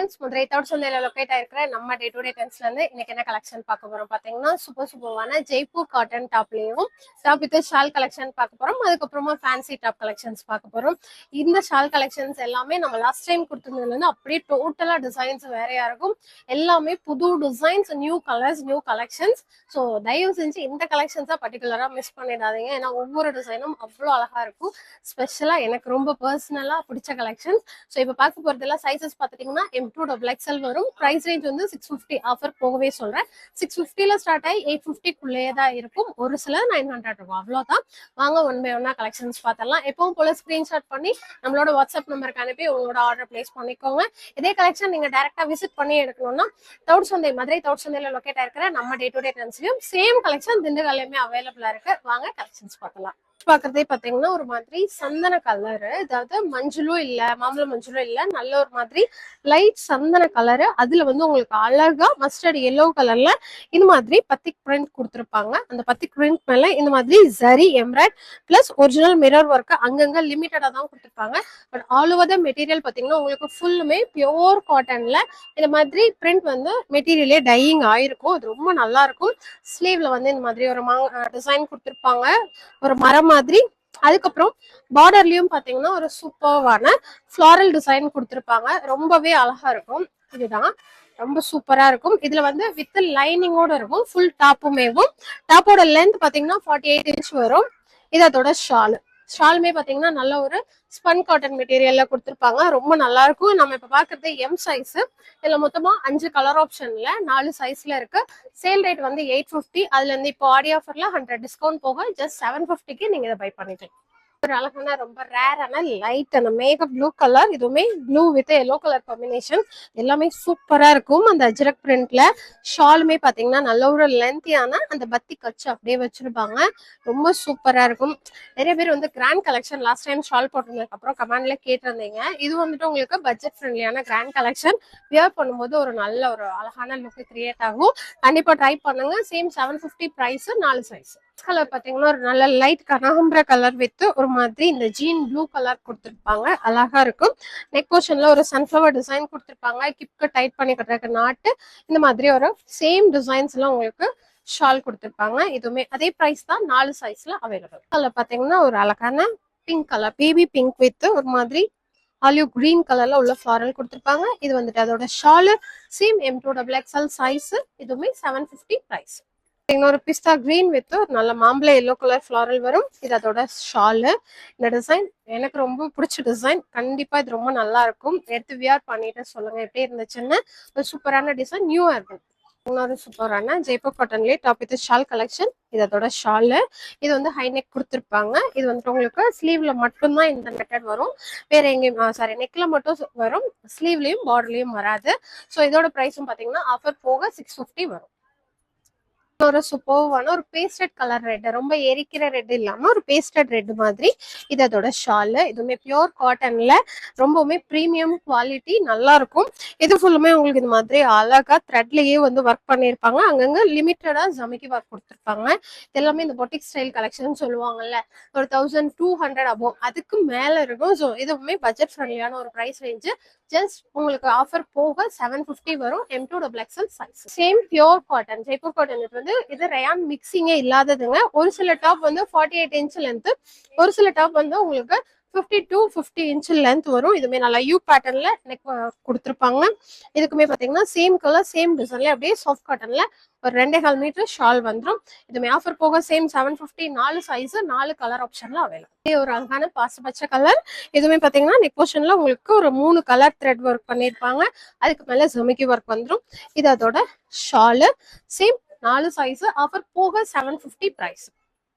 Friends, Madurai தவுட் சந்தையில locate ஆயிருக்கிற நம்ம டே டு டே ட்ரெண்ட்ஸ்ல இருந்து இன்னைக்கு என்ன கலெக்ஷன் பார்க்க போறோம் பாத்தீங்கன்னா, சூப்பரான ஜெய்ப்பூர் காட்டன் டாப்லயும் டாப் வித் ஷால் கலெக்ஷன் பார்க்க போறோம். அதுக்கப்புறமா ஃபேன்சி டாப் கலெக்ஷன்ஸ் பார்க்க போறோம். இந்த ஷால் கலெக்ஷன்ஸ் எல்லாமே நம்ம லாஸ்ட் டைம் கொடுத்துருந்ததுல இருந்து அப்படியே டோட்டலா டிசைன்ஸ் வேறையா இருக்கும். எல்லாமே புது designs, new colours, new collections. So தயவு செஞ்சு இந்த கலெக்ஷன்ஸா பர்டிகுலரா மிஸ் பண்ணிடாதீங்க. ஏன்னா ஒவ்வொரு டிசைனும் அவ்வளோ அழகா இருக்கும். ஸ்பெஷலா எனக்கு ரொம்ப பர்சனலா பிடிச்ச கலெக்ஷன்ஸ். ஸோ இப்போ பார்க்க போறதெல்லாம் சைசஸ் பார்த்துட்டீங்கன்னா M2XL வரும். பிரைஸ் ரேஞ்ச் வந்து 650 ஆஃபர் போகவே சொல்றேன். 650ல ஸ்டார்ட் ஆகி 850க்குள்ளேயே தான் இருக்கும். ஒரு சில 900 இருக்கும். அவ்வளோதான். வாங்க ஒன் பை ஒன்னா கலெக்ஷன்ஸ் பார்த்தலாம். எப்பவும் போல ஸ்கிரீன்ஷாட் பண்ணி நம்மளோட வாட்ஸ்அப் நம்பருக்கு அனுப்பி உங்களோட ஆர்டர் பிளேஸ் பண்ணிக்கோங்க. இதே கலெக்ஷன் நீங்க டைரக்டா விசிட் பண்ணி எடுக்கணும்னா தவுட் சந்தை, மதுரை தவுட் சந்தையில லொக்கேட் ஆயிருக்கிற நம்ம டே டு டே ட்ரெண்ட்ஸ்லயும் சேம் கலெக்ஷன் திண்டுக்கல்லையுமே அவைலபிளா இருக்கு. வாங்க கலெக்ஷன்ஸ் பார்க்கலாம். பாக்குறதே பாத்தீங்கன்னா ஒரு மாதிரி சந்தன கலரு, அதாவது மஞ்சளும் இல்ல, மாம்பழ மஞ்சளும் இல்ல, நல்ல ஒரு மாதிரி லைட் சந்தன கலரு. அதுல வந்து உங்களுக்கு அழகா மஸ்டர்ட் எல்லோ கலர்ல இந்த மாதிரி பத்திக் பிரிண்ட் கொடுத்துருப்பாங்க. அந்த பத்திக் பிரிண்ட் மேல இந்த மாதிரி zari embroidered plus original mirror work அங்கங்க லிமிட்டடா தான் கொடுத்துருப்பாங்க. But all over the material பாத்தீங்கன்னா உங்களுக்கு ஃபுல்லுமே பியோர் காட்டன்ல இந்த மாதிரி பிரிண்ட் வந்து மெட்டீரியலே டையிங் ஆயிருக்கும். அது ரொம்ப நல்லா இருக்கும். ஸ்லீவ்ல வந்து இந்த மாதிரி ஒரு டிசைன் கொடுத்துருப்பாங்க, ஒரு மரம் மாதிரி. அதுக்கப்புறம் பார்டர்லயும் பாத்தீங்கன்னா ஒரு சூப்பர்வான ஃபிளாரல் டிசைன் கொடுத்துருப்பாங்க. ரொம்பவே அழகா இருக்கும். இதுதான் ரொம்ப சூப்பரா இருக்கும். இதுல வந்து வித் லைனிங்கோட இருக்கும். ஃபுல் டாப்புமேவும். டாப்போட லென்த் பாத்தீங்கன்னா 48 இன்ச் வரும். இது அதோட ஷாலுமே பாத்தீங்கன்னா நல்ல ஒரு ஸ்பன் காட்டன் மெட்டீரியல்ல கொடுத்துருப்பாங்க. ரொம்ப நல்லா இருக்கும். நம்ம இப்ப பாக்குறது எம் சைஸ். இதுல மொத்தமா 5 கலர் ஆப்ஷன்ல 4 சைஸ்ல இருக்கு. சேல் ரேட் வந்து 850. அதுல இருந்து இப்போ ஆடி ஆஃபர்ல 100 டிஸ்கவுண்ட் போக ஜஸ்ட் 750க்கு நீங்க இதை பை பண்ணிக்கலாம். ஒரு அழகான ரொம்ப ரேரான லைட் அந்த மேக ப்ளூ கலர், இதுவுமே blue with yellow colour combination. எல்லாமே சூப்பரா இருக்கும். அந்த அஜ்ரக் பிரிண்ட்ல ஷாலுமே பாத்தீங்கன்னா நல்ல ஒரு லென்த்தியான அந்த பத்தி கச்சு அப்படியே வச்சிருப்பாங்க. ரொம்ப சூப்பரா இருக்கும். நிறைய பேர் வந்து grand collection last time shawl போட்டிருந்ததுக்கு அப்புறம் கமெண்ட்ல கேட்டிருந்தீங்க. இது வந்துட்டு உங்களுக்கு பட்ஜெட் ஃப்ரெண்ட்லியான கிராண்ட் கலெக்ஷன். வியர் பண்ணும்போது ஒரு நல்ல ஒரு அழகான லுக் கிரியேட் ஆகும். கண்டிப்பா ட்ரை பண்ணுங்க. Same 750 price, 4 size. கலர் பாத்தீங்கன்னா ஒரு நல்ல லைட் கனகாம்பர கலர் வித் ஒரு மாதிரி இந்த ஜீன் ப்ளூ கலர் கொடுத்துருப்பாங்க. அழகா இருக்கும். நெக் போர்ஷன்ல ஒரு சன்ஃபிளவர் டிசைன் கொடுத்துருப்பாங்க. கிப்க்கு டைட் பண்ணி கட்டுறதுக்கு நாட்டு இந்த மாதிரி ஒரு சேம் டிசைன்ஸ் எல்லாம் உங்களுக்கு ஷால் கொடுத்துருப்பாங்க. இதுவுமே அதே பிரைஸ் தான், 4 சைஸ்ல அவைலபிள். கலர் பாத்தீங்கன்னா ஒரு அழகான pink colour, baby pink with ஒரு மாதிரி ஆலிவ் கிரீன் கலர்ல உள்ள ஃபிளாரல் கொடுத்துருப்பாங்க. இது வந்துட்டு அதோட ஷாலு சேம் M2XL சைஸ். இதுவுமே 750 பிரைஸ். இன்னொரு பிஸ்தா கிரீன் வித் ஒரு நல்ல மாம்பழ எல்லோ கலர் ஃபிளாரல் வரும். இது அதோட ஷாலு. இந்த டிசைன் எனக்கு ரொம்ப பிடிச்ச டிசைன். கண்டிப்பா இது ரொம்ப நல்லா இருக்கும். எடுத்து வியர் பண்ணிட்டு சொல்லுங்க எப்படி இருந்துச்சுன்னு. ஒரு சூப்பரான டிசைன், நியூவா இருக்கும். இன்னொரு சூப்பரான ஜெய்ப்பூர் காட்டன்லேயே டாப் வித் ஷால் கலெக்ஷன். இது அதோட ஷாலு. இது வந்து ஹை நெக் கொடுத்துருப்பாங்க. இது வந்துட்டு உங்களுக்கு ஸ்லீவ்ல மட்டும்தான் இந்த மெத்தட் வரும். வேற எங்கேயும் சாரி நெக்ல மட்டும் வரும். ஸ்லீவ்லயும் பார்டர்லயும் வராது. ஸோ இதோட ப்ரைஸும் பார்த்தீங்கன்னா ஆஃபர் போக 650 வரும். ஒரு சூப்பர்வான ஒரு பேஸ்டட் கலர் ரெட், ரொம்ப எரிக்கிற ரெட் இல்லாம ஒரு பேஸ்டட் ரெட் மாதிரி. இது அதோட ஷாலு. இதுவுமே பியோர் காட்டன்ல ரொம்பவுமே ப்ரீமியம் குவாலிட்டி, நல்லா இருக்கும். இது ஃபுல்லுமே உங்களுக்கு இந்த மாதிரி அழகா த்ரெட்லயே வந்து ஒர்க் பண்ணியிருப்பாங்க. அங்கங்க லிமிட்டடா ஜமிக்கி ஒர்க் கொடுத்துருப்பாங்க. எல்லாமே இந்த பொட்டிக் ஸ்டைல் கலெக்ஷன் சொல்லுவாங்கல்ல, ஒரு 1200 அபோவ் அதுக்கு மேல இருக்கும். ஸோ இதுவுமே பட்ஜெட் ஃப்ரெண்ட்லியான ஒரு ப்ரைஸ் ரேஞ்சு. ஜஸ்ட் உங்களுக்கு ஆஃபர் போக 750 வரும். M2XL size. Same pure cotton, Jaipur cotton. இது ரயான் மிக்சிங்கே இல்லாததுங்க. ஒரு சில டாப் வந்து 48 இன்ச் லென்த், ஒரு சில டாப் வந்து உங்களுக்கு 50 to 50 இன்ச் லென்த் வரும். இதுமே நல்லா யூ பேட்டர்ன்ல நெக் கொடுத்துருப்பாங்க. இதுக்குமே பாத்தீங்கன்னா சேம் கலர் சேம் டிசைன்ல அப்படியே சாஃப்ட் காட்டன்ல ஒரு 2.5 மீட்டர் ஷால் வந்துடும். இதுமே ஆஃபர் போக சேம் 750. 4 சைஸ், 4 கலர் ஆப்ஷன்ல அவைலபிள். ஒரு அழகான பாசி பச்சை கலர். இதுவுமே பாத்தீங்கன்னா நெக் போர்ஷன்ல உங்களுக்கு ஒரு 3 கலர் த்ரெட் ஒர்க் பண்ணிருப்பாங்க. அதுக்கு மேல ஜமிக்கி ஒர்க் வந்துடும். இது அதோட ஷாலு. சேம் 4 சைஸ், ஆஃபர் போக 750 பிரைஸ்.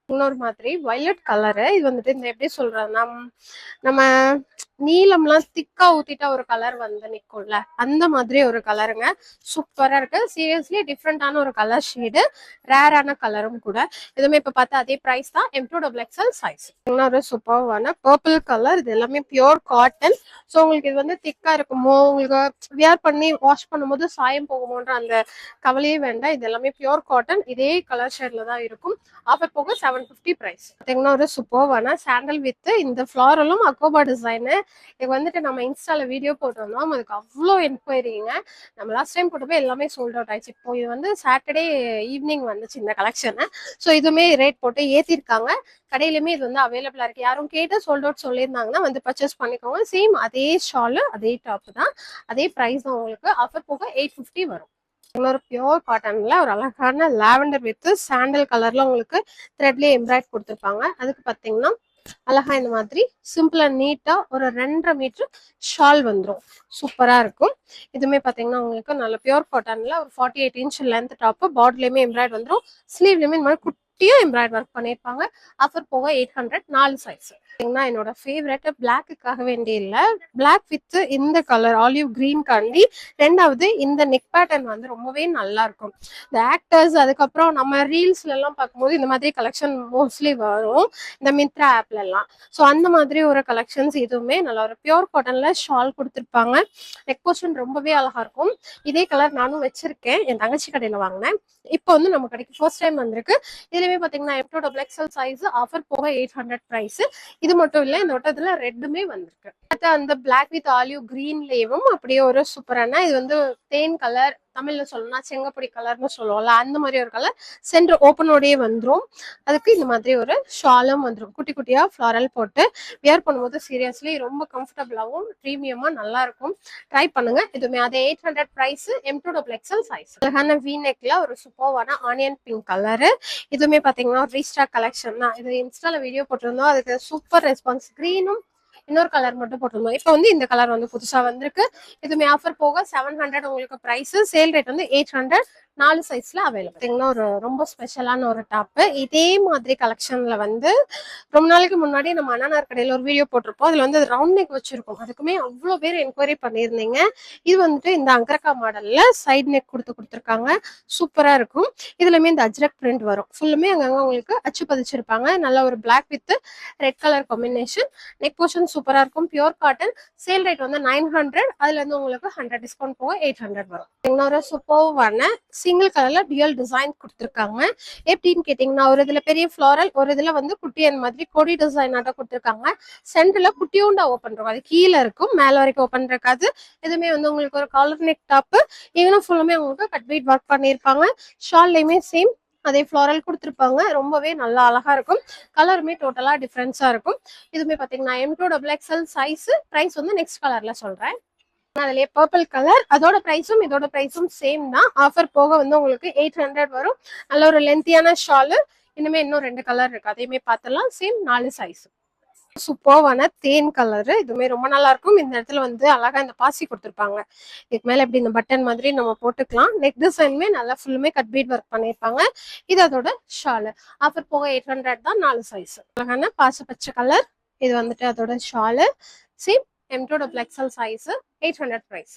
இன்னொரு மாதிரி வயலட் கலரு. இது வந்துட்டு இந்த எப்படி சொல்றதுன்னா நம்ம நீளம்லாம் திக்கா ஊத்திட்டா ஒரு கலர் வந்து நிக்கும்ல, அந்த மாதிரி ஒரு கலருங்க. சூப்பரா இருக்கு. சீரியஸ்லி டிஃப்ரெண்டான ஒரு கலர் ஷேடு, ரேரான கலரும் கூட. இதுவுமே இப்ப பார்த்தா அதே பிரைஸ் தான், M2XL சைஸ். இன்னொரு சூப்பர்வான பர்பிள் கலர். இது எல்லாமே பியோர் காட்டன். ஸோ உங்களுக்கு இது வந்து திக்கா இருக்குமோ, உங்களுக்கு வியர் பண்ணி வாஷ் பண்ணும்போது சாயம் போகுமோன்ற அந்த கவலையே வேண்டாம். இது எல்லாமே பியோர் காட்டன். இதே கலர் ஷேட்ல தான் இருக்கும். ஆஃபர் போக 750. 750 பிரைஸ். பாத்தீங்கன்னா ஒரு சூப்பர்வான சாண்டல் வித் இந்த ஃப்ளாரலும் அக்கோபா டிசைனு. இது வந்துட்டு நம்ம இன்ஸ்டால வீடியோ போட்டிருந்தோம், அதுக்கு அவ்வளோ என்கொயரிங்க. நம்ம லாஸ்ட் டைம் போட்டப்போ எல்லாமே சோல்ட் அவுட் ஆயிடுச்சு. இப்போ இது வந்து சாட்டர்டே ஈவினிங் வந்துச்சு இந்த கலெக்ஷனு. ஸோ இதுவுமே ரேட் போட்டு ஏற்றிருக்காங்க. கடையிலுமே இது வந்து அவைலபிளா இருக்கு. யாரும் கேட்டு சோல்ட் அவுட் சொல்லியிருந்தாங்கன்னா வந்து பர்ச்சேஸ் பண்ணிக்கோங்க. சேம் அதே ஷாலு அதே டாப் தான், அதே ப்ரைஸ் தான். உங்களுக்கு ஆஃபர் போக 850 வரும். இன்னொரு பியோர் காட்டன்ல ஒரு அழகான லாவெண்டர் வித் சாண்டல் கலர்ல உங்களுக்கு த்ரெட்லயே எம்ப்ராய்ட் கொடுத்துருப்பாங்க. அதுக்கு பாத்தீங்கன்னா அழகா இந்த மாதிரி சிம்பிளா நீட்டா ஒரு 2.5 மீட்டர் ஷால் வந்துடும். சூப்பரா இருக்கும். இதுமே பாத்தீங்கன்னா உங்களுக்கு நல்ல பியோர் காட்டன்ல ஒரு 48 இன்ச் லென்த் டாப், பாடிலையுமே எம்ப்ராய்ட் வந்துடும், ஸ்லீவ்லயுமே இந்த மாதிரி குட்டியும் எம்ப்ராய்ட் ஒர்க் பண்ணிருப்பாங்க. ஆஃபர் போக 800, 4 சைஸ். என்னோட ஃபேவரட் பிளாக்குக்காக வேண்டிய இல்ல, பிளாக் வித் இந்த கலர் ஆலிவ் கிரீன் காண்டி. ரெண்டாவது இந்த நெக் பேட்டர்ன் வந்து ரொம்பவே நல்லா இருக்கும். இந்த ஆக்டர்ஸ் அதுக்கப்புறம் நம்ம ரீல்ஸ்ல எல்லாம் பார்க்கும்போது இந்த மாதிரி கலெக்ஷன் மோஸ்ட்லி வரும் இந்த மிந்த்ரா ஆப்ல எல்லாம். ஸோ அந்த மாதிரி ஒரு கலெக்ஷன்ஸ் இதுவுமே நல்லா ஒரு பியோர் காட்டன்ல ஷால் கொடுத்துருப்பாங்க. நெக் போர்ஷன் ரொம்பவே அழகா இருக்கும். இதே கலர் நானும் வச்சிருக்கேன், என் தங்கச்சி கடையில வாங்கினேன். இப்போ வந்து நம்ம கடைக்கு ஃபர்ஸ்ட் டைம் வந்திருக்கு. இதுலயுமே பாத்தீங்கன்னா M2XL சைஸ், ஆஃபர் போக 800 பிரைஸ். இது மட்டும் இல்ல, இந்த ஒட்டத்துல ரெட்டுமே வந்திருக்கு. அந்த பிளாக் வித் ஆலிவ் கிரீன்லேயும் அப்படியே ஒரு சூப்பரான, இது வந்து தேன் கலர், தமிழ்ல சொல்லணும்னா செங்கப்பொடி கலர்னு சொல்லுவோம்ல, அந்த மாதிரி ஒரு கலர் சென்டர் ஓப்பனோடயே வந்துடும். அதுக்கு இந்த மாதிரி ஒரு ஷாலும் வந்துடும், குட்டி குட்டியா ஃபிளாரல் போட்டு. வியர் பண்ணும்போது சீரியஸ்லி ரொம்ப கம்ஃபர்டபுளாகவும் ப்ரீமியமா நல்லா இருக்கும். ட்ரை பண்ணுங்க. இதுவுமே அதே 800 பிரைஸ். M2XL size. அழகான வி நெக்ல ஒரு சூப்பர்வான ஆனியன் பிங்க் கலரு. இதுவுமே பாத்தீங்கன்னா ரீஸ்டாக் கலெக்ஷன் தான். இது இன்ஸ்டால வீடியோ போட்டிருந்தோம், அதுக்கு சூப்பர் ரெஸ்பான்ஸ். கிரீனும் இன்னொரு கலர் மட்டும் போட்டிருந்தோம். இப்போ வந்து இந்த கலர் வந்து புதுசா வந்திருக்கு. இதுமே ஆஃபர் போக 700 உங்களுக்கு பிரைஸ். சேல் ரேட் வந்து 800, 4 சைஸ்ல அவைலபிள். ஒரு ரொம்ப ஸ்பெஷலான ஒரு டாப். இதே மாதிரி கலெக்ஷன்ல வந்து ரொம்ப நாளைக்கு முன்னாடி நம்ம அண்ணாநார் கடையில ஒரு வீடியோ போட்டிருப்போம். அதுல வந்து ரவுண்ட் நெக் வச்சிருக்கோம். அதுக்குமே அவ்வளோ பேர் என்கொயரி பண்ணியிருந்தீங்க. இது வந்துட்டு இந்த அங்கரக்கா மாடல்ல சைட் நெக் கொடுத்துருக்காங்க. சூப்பரா இருக்கும். இதுலயுமே இந்த அஜ்ரக் பிரிண்ட் வரும். ஃபுல்லுமே அங்கங்க உங்களுக்கு அச்சு பதிச்சிருப்பாங்க. நல்ல ஒரு black with red colour combination. Neck portion சூப்பரா இருக்கும். Pure cotton. சேல் ரேட் வந்து 900. அதுல இருந்து உங்களுக்கு 100 டிஸ்கவுண்ட் போக 800 வரும். இன்னொரு சூப்பர்வான சிங்கிள் கலர்ல டியூல் டிசைன் கொடுத்துருக்காங்க. எப்படின்னு கேட்டீங்கன்னா, ஒரு இதுல பெரிய ஃபிளாரல், ஒரு இதுல வந்து குட்டி அந்த மாதிரி கொடி டிசைன் ஆட்ட கொடுத்துருக்காங்க. சென்டர்ல குட்டியூண்டா ஓப்பன் இருக்கும், அது கீழே இருக்கும், மேல வரைக்கும் ஓப்பன் இருக்காது. இதுமே வந்து உங்களுக்கு ஒரு காலர் நெக் டாப். இவனும் ஃபுல்லுமே உங்களுக்கு கட் பீட் ஒர்க் பண்ணியிருப்பாங்க. ஷால்லையுமே சேம் அதே ஃபிளாரல் கொடுத்துருப்பாங்க. ரொம்பவே நல்லா அழகா இருக்கும். கலருமே டோட்டலா டிஃப்ரென்ஸா இருக்கும். இதுமே பாத்தீங்கன்னா M2XL சைஸ். பிரைஸ் வந்து நெக்ஸ்ட் கலர்ல சொல்றேன். அதுலயே பர்பிள் கலர், அதோட பிரைஸும் இதோட பிரைஸும் சேம் தான். ஆஃபர் போக வந்து உங்களுக்கு 800 வரும். நல்ல ஒரு லென்த்தியான ஷாலு. இன்னுமே இன்னும் 2 கலர் இருக்கு, அதையுமே பார்த்துலாம். Same 4 size. சூப்பர்வான தேன் கலரு. இதுவுமே ரொம்ப நல்லா இருக்கும். இந்த இடத்துல வந்து அழகா இந்த பாசி கொடுத்துருப்பாங்க. இதுக்கு மேல எப்படி இந்த பட்டன் மாதிரி நம்ம போட்டுக்கலாம். நெக் டிசைனுமே நல்லா ஃபுல்லுமே கட் பீட் ஒர்க் பண்ணிருப்பாங்க. இது அதோட ஷாலு. ஆஃபர் போக 800 தான், 4 சைஸ். அழகான பாசி பச்சை கலர். இது வந்துட்டு அதோட shawl. Same M2XL size. 800 price.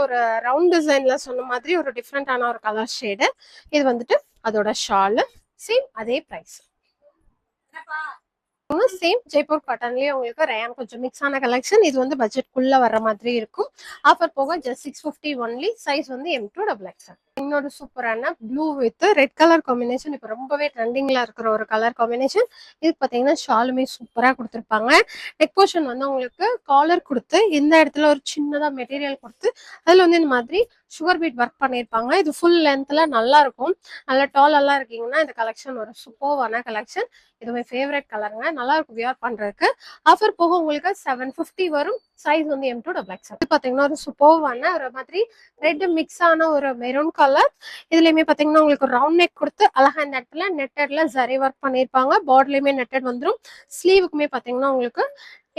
ஒரு ரவுண்ட் டிசைன்ல சொன்ன மாதிரி ஒரு டிஃப்ரெண்டான ஒரு கலர் ஷேடு. இது வந்துட்டு அதோட ஷாலு. சேம் அதே பிரைஸ். சேம் ஜெய்ப்பூர் காட்டன்லயே உங்களுக்கு ரேன் கொஞ்சம் மிக்ஸ் ஆன கலெக்ஷன். இது வந்து பட்ஜெட் குள்ள வர மாதிரி இருக்கும். ஆஃபர் போக ஜஸ்ட் 650 ஒன்லி. சைஸ் வந்து M2XL. இன்னொரு சூப்பரான blue with red colour combination. இப்போ ரொம்பவே ட்ரெண்டிங்ல இருக்கிற ஒரு கலர் காம்பினேஷன். இது பாத்தீங்கன்னா ஷாலுமே சூப்பரா கொடுத்துருப்பாங்க. நெக் போர்ஷன் வந்து உங்களுக்கு காலர் கொடுத்து இந்த இடத்துல ஒரு சின்னதா மெட்டீரியல் கொடுத்து அதுல வந்து இந்த மாதிரி சுகர் பீட் ஒர்க் பண்ணிருப்பாங்க. இது ஃபுல் லென்த்ல நல்லா இருக்கும். நல்லா டால் எல்லாம் இருக்கீங்கன்னா இந்த கலெக்ஷன் ஒரு சூப்பர்வான கலெக்ஷன். இதுவே ஃபேவரட் கலருங்க, நல்லா இருக்கும் வியர் பண்றதுக்கு. ஆஃபர் போக உங்களுக்கு 750 வரும். சைஸ் வந்து M2XL. இது பாத்தீங்கன்னா ஒரு சூப்பர்வான ஒரு மாதிரி ரெட் மிக்ஸ் ஆன ஒரு மெரூன் கலர். இதுலயுமே பாத்தீங்கன்னா உங்களுக்கு ரவுண்ட் நெக் கொடுத்து அழகா இந்த இடத்துல நெட்டட்ல ஜரி ஒர்க் பண்ணிருப்பாங்க. பாடிலையுமே நெட்டட் வந்துடும். ஸ்லீவுக்குமே பாத்தீங்கன்னா உங்களுக்கு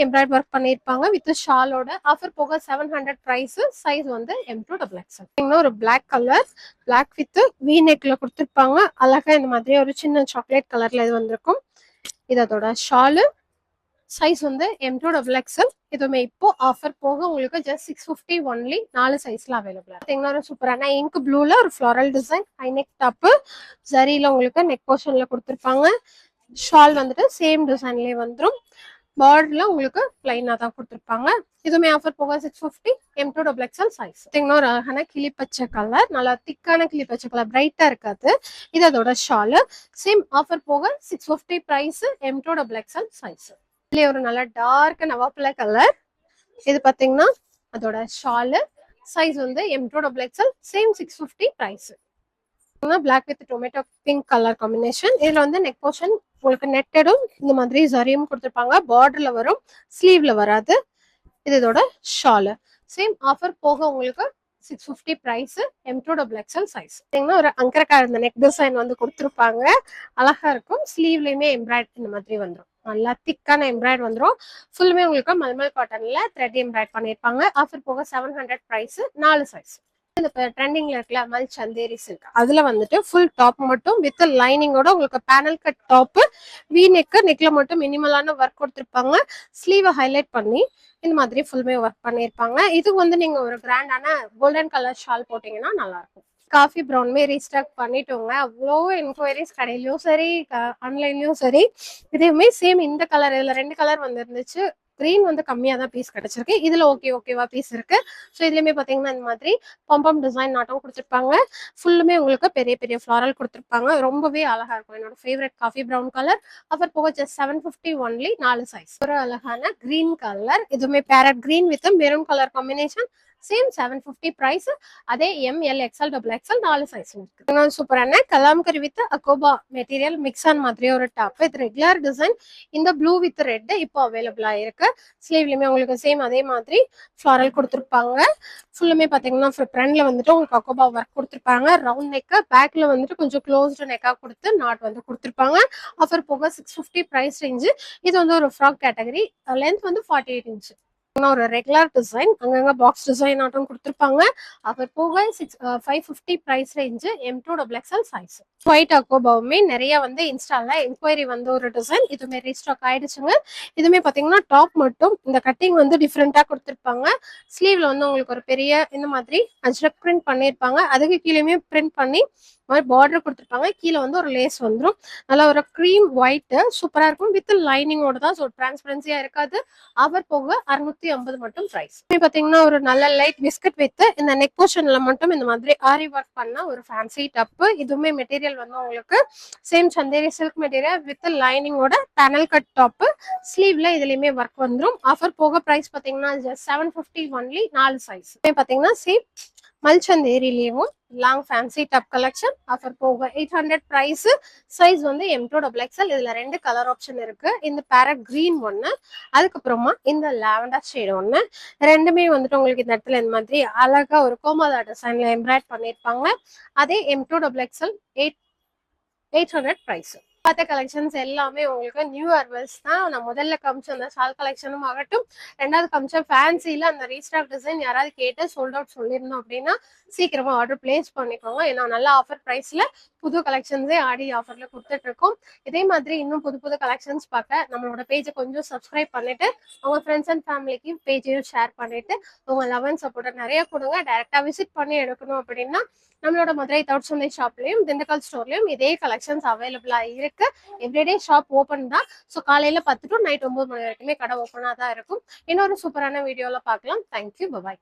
எம்ப்ராய்ட் ஒர்க் பண்ணிருப்பாங்க வித் ஷாலோட. ஆஃபர் போக 700 பிரைஸ். சைஸ் வந்து M2XL. ஒரு black colour, black with V நெக்ல கொடுத்துருப்பாங்க. அழகா இந்த மாதிரி ஒரு சின்ன சாக்லேட் கலர்ல இது வந்திருக்கும். இது அதோட ஷாலு. சைஸ் வந்து M2XL. இதுவுமே இப்போ ஆஃபர் போக உங்களுக்கு ஜஸ்ட் 650 ஒன்லி. 4 சைஸ்ல அவைலபிள். ஒரு சூப்பரான இங்க் ப்ளூல ஒரு floral design high neck top. ஜரியில உங்களுக்கு நெக் போர்ஷன்ல கொடுத்துருப்பாங்க. ஷால் வந்துட்டு சேம் டிசைன்லயே வந்துடும். பார்டர்ல உங்களுக்கு பிளைனா தான் கொடுத்துருப்பாங்க. இதுவுமே ஆஃபர் போக 650 M2 XXL சைஸ். பார்த்தீங்கன்னா ஒரு அழகான கிளி பச்சை கலர், நல்லா திக்கான கிளி பச்சை கலர், பிரைட்டா இருக்காது. இது அதோட ஷாலு. சேம் ஆஃபர் போக 650 பிரைஸ், M2 XXL சைஸ். இதுலயே ஒரு நல்ல டார்க் நவாப்பழ கலர். இது பாத்தீங்கன்னா அதோட ஷாலு. சைஸ் வந்து M2 XXL, same 650 price. Black with tomato pink colour combination. இதுல வந்து நெக் போர்ஷன் உங்களுக்கு நெட்டடும் இந்த மாதிரி ஜரியும் கொடுத்துருப்பாங்க. பார்டர்ல வரும், ஸ்லீவ்ல வராது. இது இதோட ஷாலு. சேம் ஆஃபர் போக உங்களுக்கு 650 பிரைஸ், M2 XXL சைஸ். ஒரு அங்கரக்கா இந்த நெக் டிசைன் வந்து கொடுத்துருப்பாங்க. அழகா இருக்கும். ஸ்லீவ்லயுமே எம்ப்ராய்டரி இந்த மாதிரி வந்துடும். நல்லா திக்கான எம்ப்ராய்டரி வந்துடும். ஃபுல்லுமே உங்களுக்கு மல்மல் காட்டன்ல த்ரெட் எம்ப்ராய்டரி பண்ணிருப்பாங்க. ஆஃபர் போக 700 பிரைஸ், 4 சைஸ். இந்த ட்ரெண்டிங்ல இருக்குல்ல மல் சந்தேரி சில்க், அதுல வந்துட்டு ஃபுல் டாப் மட்டும் வித் லைனிங்கோட உங்களுக்கு பேனல் கட் டாப், வி நெக்ல மட்டும் மினிமலான ஒர்க் கொடுத்துருப்பாங்க. ஸ்லீவை ஹைலைட் பண்ணி இந்த மாதிரி ஃபுல்லுமே ஒர்க் பண்ணிருப்பாங்க. இது வந்து நீங்க ஒரு கிராண்டான கோல்டன் கலர் ஷால் போட்டீங்கன்னா நல்லா இருக்கும். காஃபி ப்ரௌனுமே ரீஸ்டாக் பண்ணிட்டோங்க. அவ்வளோ என்கொயரிஸ் கடையிலயும் சரி, ஆன்லைன்லயும் சரி. இதுவுமே சேம் இந்த கலர், இதுல 2 கலர் வந்து இருந்துச்சு. கிரீன் வந்து கம்மியா தான் பீஸ் கிடைச்சிருக்கு. இதுல ஓகேவா பீஸ் இருக்கு. ஸோ இதுலயுமே பாத்தீங்கன்னா இந்த மாதிரி பம்பம் டிசைன் நாட்டம் கொடுத்துருப்பாங்க. ஃபுல்லுமே உங்களுக்கு பெரிய பெரிய ஃபிளாரல் கொடுத்துருப்பாங்க. ரொம்பவே அழகா இருக்கும். என்னோட ஃபேவரட் காஃபி ப்ரௌன் கலர். அப்புறம் போக ஜஸ்ட் 750 ஒன்லி, 4 சைஸ். ஒரு அழகான கிரீன் கலர். இதுவுமே parrot green with maroon colour combination. Same 750 price. அதே ML XL XXL 4 சைஸ் இருக்கு. சூப்பரான கலாம்கரி வித் அகோபா மெட்டீரியல் மிக்ஸ் ஆன் மாதிரி ஒரு டாப். இது ரெகுலர் டிசைன். இந்த ப்ளூ வித் ரெட் இப்போ அவைலபிளா இருக்கு. ஸ்லீவ்லயுமே உங்களுக்கு சேம் அதே மாதிரி ஃபிளாரல் கொடுத்துருப்பாங்க. ஃபுல்லுமே பாத்தீங்கன்னா ஃப்ரண்ட்ல வந்துட்டு உங்களுக்கு அகோபா ஒர்க் கொடுத்துருப்பாங்க. ரவுண்ட் நெக், பேக்ல வந்துட்டு கொஞ்சம் க்ளோஸ்டு நெக்கா கொடுத்து நாட் வந்து கொடுத்துருப்பாங்க. ஆஃபர் போக 650 பிரைஸ் ரேஞ்சு. இது வந்து ஒரு ஃப்ராக் கேட்டகரி. லென்த் வந்து 48 இன்ச். ஒரு ரெகுலர் டிசைன், அங்கங்க பாக்ஸ் டிசைன் ஆட்டம் கொடுத்துருப்பாங்க. அவர் போக 550 price range, M2 XXL size. White அக்கோபாவுமே நிறைய வந்து இன்ஸ்டால என்கொயரி வந்து ஒரு டிசைன். இதுவுமே ரீஸ்டாக் ஆயிடுச்சுங்க. இதுவுமே பாத்தீங்கன்னா டாப் மட்டும் இந்த கட்டிங் வந்து டிஃப்ரெண்டா கொடுத்துருப்பாங்க. ஸ்லீவ்ல வந்து உங்களுக்கு ஒரு பெரிய இந்த மாதிரி அஜ்ரக் பிரிண்ட் பண்ணிருப்பாங்க. அதுக்கு கீழேயுமே பிரிண்ட் பண்ணி பார்டர் கொடுத்துருப்பாங்க. கீழே வந்து ஒரு லேஸ் வந்துடும். நல்லா ஒரு க்ரீம் ஒயிட் சூப்பரா இருக்கும். வித் லைனிங்கோட தான். ஸோ டிரான்ஸ்பரன்சியா இருக்காது. அவர் போக 650 மட்டும் பிரைஸ். பாத்தீங்கன்னா ஒரு நல்ல லைட் பிஸ்கட் வித் இந்த நெக் போர்ஷன்ல மட்டும் இந்த மாதிரி ஆரி ஒர்க் பண்ண ஒரு ஃபேன்சி டப். இதுவுமே மெட்டீரியல் வந்து உங்களுக்கு same Chanderi silk material with லைனிங்கோட பேனல் கட் டாப். ஸ்லீவ்ல இதுலயுமே ஒர்க் வந்துடும். ஆஃபர் போக பிரைஸ் பாத்தீங்கன்னா 750 ஒன்லி, 4 சைஸ். பாத்தீங்கன்னா சேம் மல்சந்தேரியிலேயும் long fancy top collection. Offer போக 800 பிரைஸ். சைஸ் வந்து M2 XXL. இதுல 2 கலர் ஆப்ஷன் இருக்கு. இந்த பேரட் கிரீன் ஒன்னு, அதுக்கப்புறமா இந்த லாவெண்டர் ஷேட் ஒன்னு. ரெண்டுமே வந்துட்டு உங்களுக்கு இந்த இடத்துல இந்த மாதிரி அழகா ஒரு கோமாதா டிசைன்ல எம்ப்ராய்ட் பண்ணிருப்பாங்க. அதே M2 XXL 800 பிரைஸ். பார்த்த கலெக்ஷன்ஸ் எல்லாமே உங்களுக்கு நியூ அர்வல்ஸ் தான். நான் முதல்ல காமிச்ச அந்த ஷால் கலெக்ஷனும் ஆகட்டும், ரெண்டாவது காமிச்ச ஃபேன்சில அந்த ரீஸ்டாக் டிசைன் யாராவது கேட்டு சோல்ட் அவுட் சொல்லியிருந்தோம் அப்படின்னா சீக்கிரமா ஆர்டர் பிளேஸ் பண்ணிக்கோங்க. ஏன்னா நல்ல ஆஃபர் பிரைஸ்ல புது கலெக்ஷன்ஸே ஆடி ஆஃபர்ல கொடுத்துட்டு இருக்கோம். இதே மாதிரி இன்னும் புது புது கலெக்ஷன்ஸ் பார்க்க நம்மளோட பேஜை கொஞ்சம் சப்ஸ்கிரைப் பண்ணிட்டு உங்க ஃப்ரெண்ட்ஸ் அண்ட் ஃபேமிலிக்கு பேஜையும் ஷேர் பண்ணிட்டு உங்க லவ் அண்ட் சப்போர்ட்டை நிறைய கொடுங்க. டைரக்டா விசிட் பண்ணி எடுக்கணும் அப்படின்னா நம்மளோட மதுரை தவுட் சந்தை ஷாப்லயும் திண்டுக்கல் ஸ்டோர்லயும் இதே கலெக்ஷன்ஸ் அவைலபிளா இருக்கு. எவ்ரிடே ஷாப் ஓப்பன் தான். ஸோ காலையில 10 to நைட் 9 மணி வரைக்குமே கடை ஓப்பனா தான் இருக்கும். இன்னொரு சூப்பரான வீடியோல பார்க்கலாம். தேங்க்யூ, பாய்.